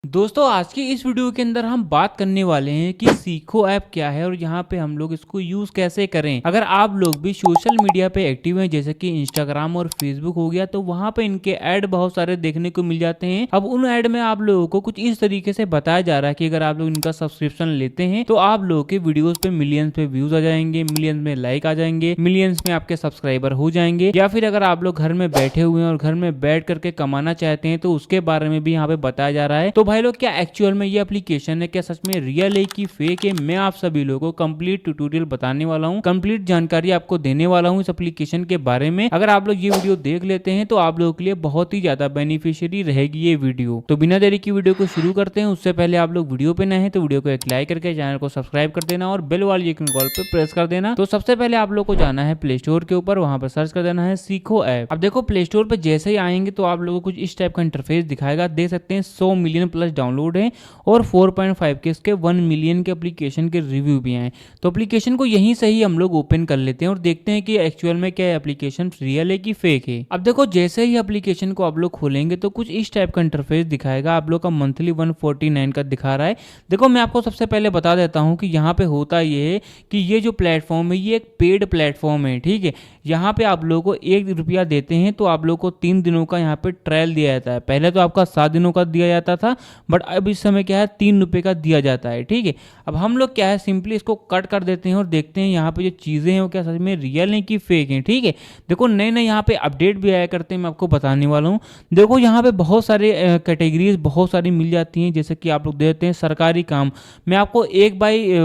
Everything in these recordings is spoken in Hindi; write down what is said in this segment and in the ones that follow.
दोस्तों आज की इस वीडियो के अंदर हम बात करने वाले हैं कि सीखो ऐप क्या है और यहाँ पे हम लोग इसको यूज कैसे करें। अगर आप लोग भी सोशल मीडिया पे एक्टिव हैं जैसे कि इंस्टाग्राम और फेसबुक हो गया तो वहाँ पे इनके ऐड बहुत सारे देखने को मिल जाते हैं। अब उन ऐड में आप लोगों को कुछ इस तरीके से बताया जा रहा है कि अगर आप लोग इनका सब्सक्रिप्शन लेते हैं तो आप लोगों के वीडियोज पे मिलियंस पे व्यूज आ जाएंगे, मिलियंस में लाइक आ जाएंगे, मिलियंस में आपके सब्सक्राइबर हो जाएंगे। या फिर अगर आप लोग घर में बैठे हुए हैं और घर में बैठ करके कमाना चाहते हैं तो उसके बारे में भी यहाँ पे बताया जा रहा है। तो भाई लोग क्या एक्चुअल में ये एप्लीकेशन है, क्या सच में रियल है कि फेक है, मैं आप सभी लोगों को कंप्लीट ट्यूटोरियल बताने वाला हूँ, कंप्लीट जानकारी आपको देने वाला हूँ इस एप्लीकेशन के बारे में। अगर आप लोग ये वीडियो देख लेते हैं तो आप लोगों के लिए बहुत ही ज्यादा बेनिफिशियरी रहेगी ये वीडियो। तो बिना देरी की वीडियो को शुरू करते हैं। उससे पहले आप लोग वीडियो पे नए हैं तो वीडियो को एक लाइक करके चैनल को सब्सक्राइब कर देना और बेल वाली आइकन कॉल पे प्रेस कर देना। तो सबसे पहले आप लोग को जाना है प्ले स्टोर के ऊपर, वहां पर सर्च कर देना है सीखो ऐप। अब देखो प्ले स्टोर पे जैसे ही आएंगे तो आप लोगों को कुछ इस टाइप का इंटरफेस दिखाएगा। देख सकते हैं 100 मिलियन प्लस डाउनलोड है और 4.5 के इसके 1 मिलियन के एप्लीकेशन के रिव्यू भी आए। तो एप्लीकेशन को यहीं से ही हम लोग ओपन कर लेते हैं और देखते हैं कि एक्चुअल में क्या एप्लीकेशन रियल है कि फेक है। अब देखो जैसे ही एप्लीकेशन को आप लोग खोलेंगे तो कुछ इस टाइप का इंटरफेस दिखाएगा। आप लोग का मंथली 149 का दिखा रहा है। देखो मैं आपको सबसे पहले बता देता हूं कि यहाँ पे होता ये है कि ये जो प्लेटफॉर्म है ये एक पेड प्लेटफॉर्म है, ठीक है। यहाँ पे आप लोगों को 1 रुपया देते हैं तो आप लोग को 3 दिनों का यहाँ पे ट्रायल दिया जाता है। पहले तो आपका 7 दिनों का दिया जाता था बट अब इस समय क्या है 3 रुपये का दिया जाता है, ठीक है। अब हम लोग क्या है सिंपली इसको कट कर देते हैं और देखते हैं यहाँ पे जो चीज़ें हैं वो क्या सच में रियल हैं कि फेक हैं, ठीक है। देखो नए नए यहाँ पे अपडेट भी आया करते हैं, मैं आपको बताने वाला हूँ। देखो यहाँ पे बहुत सारे कैटेगरीज बहुत सारी मिल जाती हैं। जैसे कि आप लोग देते हैं सरकारी काम, मैं आपको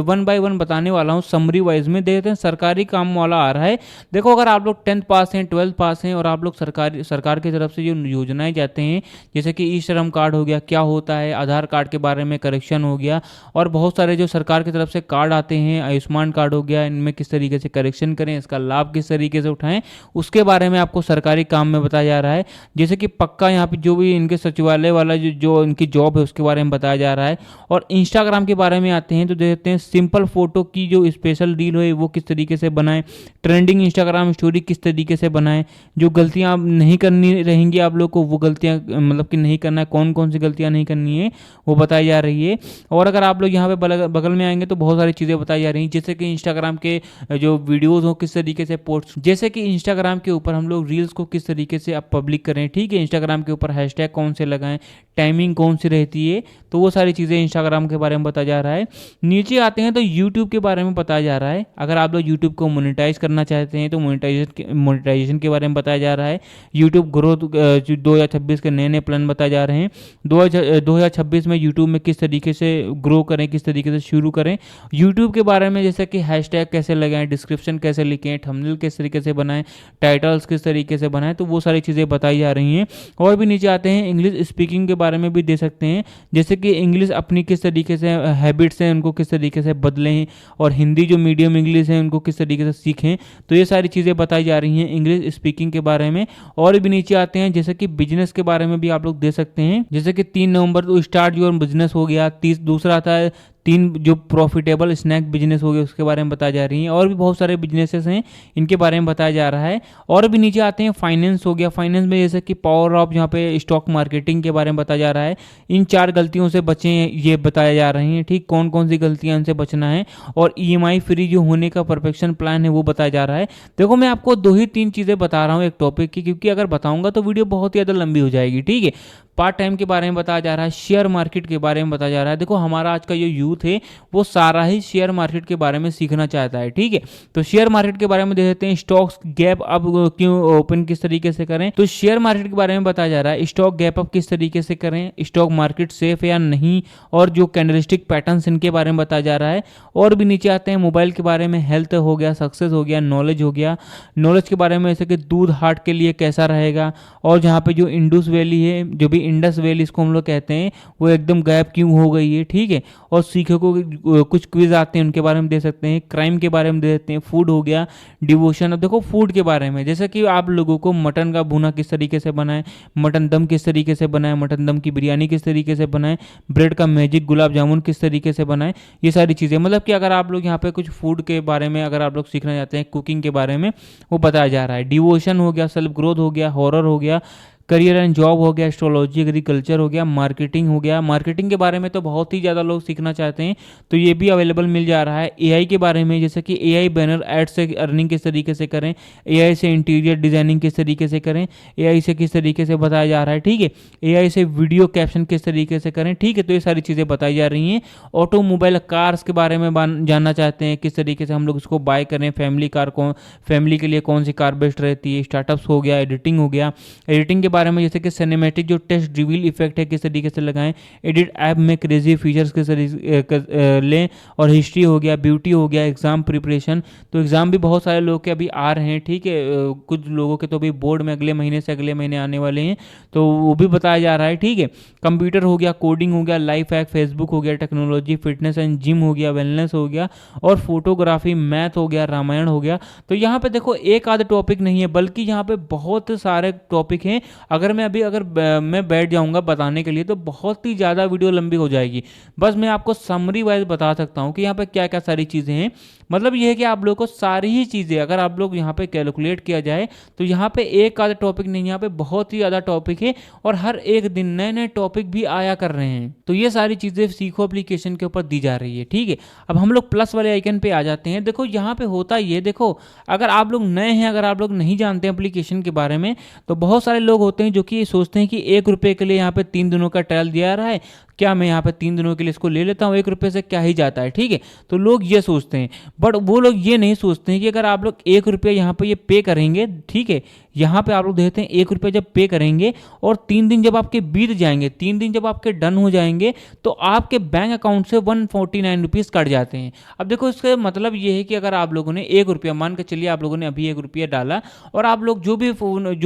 वन बाय वन बताने वाला हूँ। समरी वाइज में देते हैं सरकारी काम वाला आ रहा है। देखो अगर आप लोग 10th पास हैं, 12th पास हैं और आप लोग सरकार की तरफ से जो योजनाएं जाते हैं जैसे कि ई श्रम कार्ड हो गया, क्या होता है, आधार कार्ड के बारे में करेक्शन हो गया और बहुत सारे जो सरकार की तरफ से कार्ड आते हैं, आयुष्मान कार्ड हो गया, इनमें किस तरीके से करेक्शन करें, इसका लाभ किस तरीके से उठाएं, उसके बारे में आपको सरकारी काम में बताया जा रहा है। जैसे कि पक्का यहाँ पे जो भी इनके सचिवालय वाला जो इनकी जॉब है उसके बारे में बताया जा रहा है। और इंस्टाग्राम के बारे में आते हैं तो देखते हैं सिंपल फोटो की जो स्पेशल डील है वो किस तरीके से बनाएं, ट्रेंडिंग इंस्टाग्राम स्टोरी किस तरीके से बनाएं, जो गलतियां नहीं करनी रहेंगी आप लोग को वो गलतियां मतलब कि नहीं करना है, कौन कौन सी गलतियां नहीं करनी है वो बताई जा रही है। और अगर आप लोग यहाँ पे बगल में आएंगे तो बहुत सारी चीज़ें बताई जा रही हैं। जैसे कि इंस्टाग्राम के जो वीडियोस हो किस तरीके से पोस्ट, जैसे कि इंस्टाग्राम के ऊपर हम लोग रील्स को किस तरीके से आप पब्लिक करें, ठीक है। इंस्टाग्राम के ऊपर हैशटैग कौन से लगाएं, टाइमिंग कौन सी रहती है, तो वो सारी चीज़ें इंस्टाग्राम के बारे में बताया जा रहा है। नीचे आते हैं तो यूट्यूब के बारे में बताया जा रहा है। अगर आप लोग यूट्यूब को मोनेटाइज करना चाहते हैं तो मोनेटाइजेशन के बारे में बताया जा रहा है। यूट्यूब ग्रोथ 2026 के नए नए प्लान बताए जा रहे हैं। 2026 में यूट्यूब में किस तरीके से ग्रो करें, किस तरीके से शुरू करें, यूट्यूब के बारे में जैसे कि हैशटैग कैसे लगाएं, डिस्क्रिप्शन कैसे लिखें, थंबनेल किस तरीके से बनाएं, टाइटल्स किस तरीके से बनाएं, तो वो सारी चीज़ें बताई जा रही हैं। और भी नीचे आते हैं इंग्लिश स्पीकिंग के बारे में भी दे सकते हैं। जैसे कि इंग्लिश अपनी किस तरीके से हैबिट्स हैं उनको किस तरीके से बदलें और हिंदी जो मीडियम इंग्लिश है उनको किस तरीके से सीखें, तो ये सारी चीज़ें बताई जा रही हैं इंग्लिश स्पीकिंग के बारे में। और भी नीचे आते हैं जैसे कि बिजनेस के बारे में भी आप लोग दे सकते हैं। जैसे कि 3 नवंबर तो स्टार्ट योर बिजनेस हो गया, दूसरा आता है 3 जो प्रॉफिटेबल स्नैक बिजनेस हो गए उसके बारे में बताया जा रही हैं। और भी बहुत सारे बिजनेसेस हैं इनके बारे में बताया जा रहा है। और भी नीचे आते हैं फाइनेंस हो गया, फाइनेंस में जैसे कि पावर ऑफ यहाँ पे स्टॉक मार्केटिंग के बारे में बताया जा रहा है। इन 4 गलतियों से बचें ये बताया जा रही हैं, ठीक, कौन कौन सी गलतियां इनसे बचना है। और EMI फ्री जो होने का परफेक्शन प्लान है वो बताया जा रहा है। देखो मैं आपको 2 ही 3 चीज़ें बता रहा हूँ एक टॉपिक की, क्योंकि अगर बताऊंगा तो वीडियो बहुत ही ज़्यादा लंबी हो जाएगी, ठीक है। पार्ट टाइम के बारे में बताया जा रहा है, शेयर मार्केट के बारे में बताया जा रहा है। देखो हमारा आज का जो यूथ है वो सारा ही शेयर मार्केट के बारे में सीखना चाहता है, ठीक है। तो शेयर मार्केट के बारे में देख सकते हैं। स्टॉक्स गैप अप क्यों ओपन किस तरीके से करें, तो शेयर मार्केट के बारे में बताया जा रहा है। स्टॉक गैप अप किस तरीके से करें, स्टॉक मार्केट सेफ है या नहीं, और जो कैंडलस्टिक पैटर्न्स इनके बारे में बताया जा रहा है। और भी नीचे आते हैं मोबाइल के बारे में, हेल्थ हो गया, सक्सेस हो गया, नॉलेज हो गया। नॉलेज के बारे में जैसे कि दूध हार्ट के लिए कैसा रहेगा, और जहाँ पे जो इंडस वैली है, जो भी इंडस वैली इसको हम लोग कहते हैं, वो एकदम गायब क्यों हो गई है, ठीक है। और सीखो को कुछ क्विज आते हैं उनके बारे में दे सकते हैं। क्राइम के बारे में दे सकते हैं। फूड हो गया, डिवोशन। अब देखो फूड के बारे में जैसे कि आप लोगों को मटन का भुना किस तरीके से बनाएं, मटन दम किस तरीके से बनाएं, मटन दम की बिरयानी किस तरीके से बनाएं, ब्रेड का मैजिक गुलाब जामुन किस तरीके से बनाएं, ये सारी चीज़ें। मतलब कि अगर आप लोग यहाँ पे कुछ फूड के बारे में अगर आप लोग सीखना चाहते हैं, कुकिंग के बारे में वो बताया जा रहा है। डिवोशन हो गया, सेल्फ ग्रोथ हो गया, हॉरर हो गया, करियर एंड जॉब हो गया, एस्ट्रोलॉजी, एग्रीकल्चर हो गया, मार्केटिंग हो गया। मार्केटिंग के बारे में तो बहुत ही ज़्यादा लोग सीखना चाहते हैं, तो ये भी अवेलेबल मिल जा रहा है। एआई के बारे में, जैसे कि एआई बैनर एड से अर्निंग किस तरीके से करें, एआई से इंटीरियर डिजाइनिंग किस तरीके से करें, एआई से किस तरीके से बताया जा रहा है, ठीक है। एआई से वीडियो कैप्शन किस तरीके से करें, ठीक है। तो ये सारी चीज़ें बताई जा रही हैं। ऑटोमोबाइल कार्स के बारे में जानना चाहते हैं, किस तरीके से हम लोग इसको बाय करें, फैमिली कार कौन, फैमिली के लिए कौन सी कार बेस्ट रहती है, स्टार्टअप्स हो गया, एडिटिंग हो गया। एडिटिंग के बारे में जैसे कि सिनेमैटिक जो टेस्ट रिवील इफेक्ट है किस तरीके से लगाएं, एडिट ऐप में क्रेजी फीचर्स किस तरीके लें, और हिस्ट्री हो गया, ब्यूटी हो गया, एग्जाम प्रिपरेशन। तो एग्जाम भी बहुत सारे लोग के अभी आ रहे हैं, ठीक है। कुछ लोगों के तो अभी बोर्ड में अगले महीने से अगले महीने आने वाले हैं, तो वो भी बताया जा रहा है, ठीक है। कंप्यूटर हो गया, कोडिंग हो गया, लाइफ हैक, फेसबुक हो गया, टेक्नोलॉजी, फिटनेस एंड जिम हो गया, वेलनेस हो गया, और फोटोग्राफी, मैथ हो गया, रामायण हो गया। तो यहाँ पे देखो एक आध टॉपिक नहीं है, बल्कि यहाँ पे बहुत सारे टॉपिक हैं। अगर मैं बैठ जाऊंगा बताने के लिए तो बहुत ही ज़्यादा वीडियो लंबी हो जाएगी। बस मैं आपको समरी वाइज बता सकता हूँ कि यहाँ पे क्या क्या सारी चीज़ें हैं। मतलब ये है कि आप लोग को सारी ही चीज़ें अगर आप लोग यहाँ पे कैलकुलेट किया जाए तो यहाँ पे एक आधा टॉपिक नहीं, यहाँ पे बहुत ही ज़्यादा टॉपिक है, और हर एक दिन नए नए टॉपिक भी आया कर रहे हैं। तो ये सारी चीज़ें सीखो एप्लीकेशन के ऊपर दी जा रही है, ठीक है। अब हम लोग प्लस वाले आइकन पे आ जाते हैं। देखो यहाँ पे होता ये, देखो अगर आप लोग नए हैं, अगर आप लोग नहीं जानते हैं एप्लीकेशन के बारे में, तो बहुत सारे लोग होते हैं जो कि सोचते हैं कि 1 रुपये के लिए यहाँ पे 3 दिनों का ट्रायल दिया रहा है, क्या मैं यहाँ पे 3 दिनों के लिए इसको ले लेता हूँ, 1 रुपये से क्या ही जाता है, ठीक है। तो लोग ये सोचते हैं, बट वो लोग ये नहीं सोचते हैं कि अगर आप लोग 1 रुपये यहाँ पे ये पे करेंगे, ठीक है, यहाँ पे आप लोग देखते हैं 1 रुपये जब पे करेंगे और 3 दिन जब आपके बीत जाएंगे, 3 दिन जब आपके डन हो जाएंगे, तो आपके बैंक अकाउंट से 149 रुपीज़ कट जाते हैं। अब देखो इसका मतलब ये है कि अगर आप लोगों ने 1 रुपया, मान के चलिए आप लोगों ने अभी 1 रुपया डाला, और आप लोग जो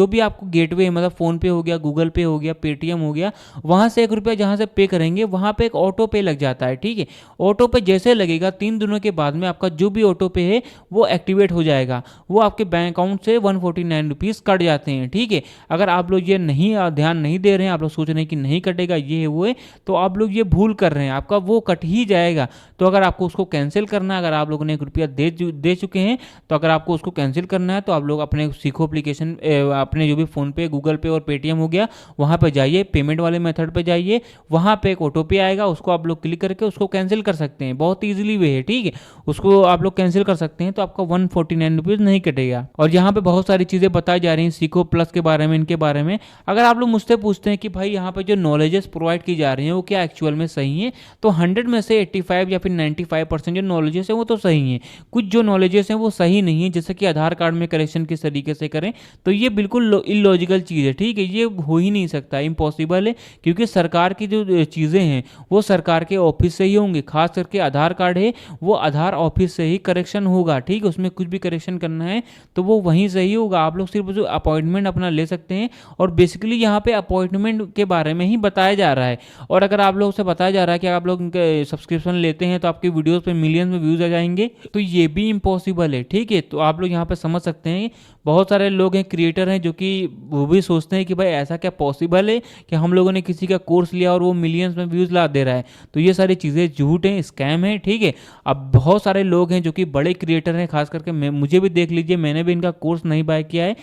भी आपको गेटवे, मतलब फ़ोन पे हो गया, गूगल पे हो गया, पेटीएम हो गया, वहाँ से 1 रुपया जहाँ से पे करेंगे वहाँ पे एक ऑटो पे लग जाता है, ठीक है। ऑटो पे जैसे लगेगा 3 दिनों के बाद में आपका जो भी ऑटो पे है वो एक्टिवेट हो जाएगा, वो आपके बैंक अकाउंट से 149 रुपीज़ कट जाते हैं, ठीक है। अगर आप लोग ये नहीं ध्यान नहीं दे रहे हैं, आप लोग सोच रहे हैं कि नहीं कटेगा, ये है वो है, तो आप लोग ये भूल कर रहे हैं, आपका वो कट ही जाएगा। तो अगर आपको उसको कैंसिल करना है, अगर आप लोगों ने 1 रुपया दे चुके हैं, तो अगर आपको उसको कैंसिल करना है तो आप लोग अपने सीखो एप्लीकेशन, अपने जो भी फ़ोन पे, गूगल पे और पेटीएम हो गया, वहाँ पर जाइए, पेमेंट वाले मेथड पर जाइए, वहाँ पे एक ऑटो पे आएगा, उसको आप लोग क्लिक करके उसको कैंसिल कर सकते हैं। बहुत ईजिली वे है, ठीक है, उसको आप लोग कैंसिल कर सकते हैं, तो आपका 149 रुपीज़ नहीं कटेगा। और यहाँ पे बहुत सारी चीज़ें बताई जा रही हैं सीखो प्लस के बारे में, इनके बारे में। अगर आप लोग मुझसे पूछते हैं कि भाई यहाँ पे जो नॉलेजेस प्रोवाइड की जा रही हैं वो क्या एक्चुअल में सही है, तो 100 में से 85 या फिर 95% जो नॉलेजेस हैं वो तो सही हैं। कुछ जो नॉलेजेस हैं वो सही नहीं है, जैसे कि आधार कार्ड में करेक्शन किस तरीके से करें, तो ये बिल्कुल इलॉजिकल चीज़ है, ठीक है, ये हो ही नहीं सकता, इम्पॉसिबल है, क्योंकि सरकार की जो चीज़ें हैं वो सरकार के ऑफिस से ही होंगे। खास करके आधार कार्ड है वो आधार ऑफिस से ही करेक्शन होगा, ठीक है, उसमें कुछ भी करेक्शन करना है तो वो वहीं से ही होगा। आप लोग सिर्फ जो अपॉइंटमेंट अपना ले सकते हैं, और बेसिकली यहाँ पे अपॉइंटमेंट के बारे में ही बताया जा रहा है। और अगर आप लोग से बताया जा रहा है कि आप लोग सब्सक्रिप्शन लेते हैं तो आपकी वीडियोस पे मिलियंस में व्यूज आ जाएंगे, तो ये भी इम्पॉसिबल है, ठीक है। तो आप लोग यहाँ पे समझ सकते हैं, बहुत सारे लोग हैं, क्रिएटर हैं, जो कि वो भी सोचते हैं कि भाई ऐसा क्या पॉसिबल है कि हम लोगों ने किसी का कोर्स लिया और वो मिलियंस में व्यूज ला दे रहा है। तो ये सारी चीज़ें झूठ हैं, स्कैम है, ठीक है। अब बहुत सारे लोग हैं जो कि बड़े क्रिएटर हैं, खास करके मुझे भी देख लीजिए, मैंने भी इनका कोर्स नहीं बाय किया है।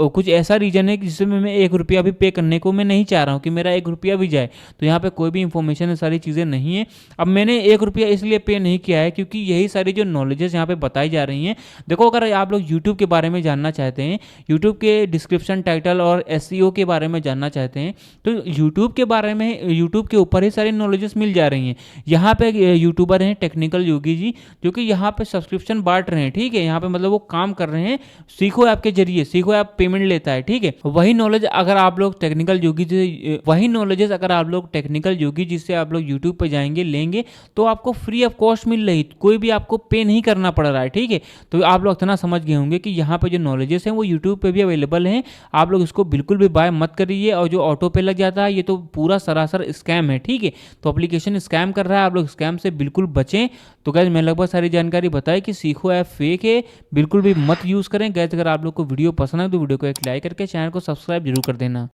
कुछ ऐसा रीजन है जिसमें मैं 1 रुपया भी पे करने को मैं नहीं चाह रहा हूँ कि मेरा 1 रुपया भी जाए। तो यहाँ पे कोई भी इंफॉर्मेशन, सारी चीज़ें नहीं है। अब मैंने 1 रुपया इसलिए पे नहीं किया है क्योंकि यही सारी जो नॉलेजेस यहाँ पे बताई जा रही हैं। देखो अगर आप लोग यूट्यूब के बारे में जानना चाहते हैं, यूट्यूब के डिस्क्रिप्शन, टाइटल और एसईओ के बारे में जानना चाहते हैं, तो यूट्यूब के बारे में, यूट्यूब के ऊपर ही सारी नॉलेजेस मिल जा रही हैं। यहाँ पे यूट्यूबर हैं टेक्निकल योगी जी, जो कि यहाँ पे सब्सक्रिप्शन बांट रहे हैं, ठीक है। यहाँ पे मतलब वो काम कर रहे हैं सीखो ऐप के जरिए, सीखो ऐप पेमेंट लेता है, ठीक है। वही नॉलेज अगर आप लोग टेक्निकल योगी जी, वही नॉलेजेस अगर आप लोग टेक्निकल योगी जी से आप लोग यूट्यूब पे जाएंगे, लेंगे, तो आपको फ्री ऑफ कॉस्ट मिल रही, कोई भी आपको पे नहीं करना पड़ रहा है, ठीक है। तो आप लोग इतना समझ गए होंगे कि यहाँ पे जो नॉलेजेस हैं वो यूट्यूब पे भी अवेलेबल हैं। आप लोग इसको बिल्कुल भी बाय मत करिए। और जो ऑटो पे लग जाता है, ये तो पूरा सरासर स्कैम है, ठीक है। तो एप्लीकेशन स्कैम कर रहा है, आप लोग स्कैम से बिल्कुल बचें। तो गाइस मैं लगभग सारी जानकारी बताई कि सीखो ऐप फेक है, बिल्कुल भी मत यूज़ करें। गाइस अगर आप लोग को वीडियो पसंद है तो वीडियो को एक लाइक करके चैनल को सब्सक्राइब जरूर कर देना।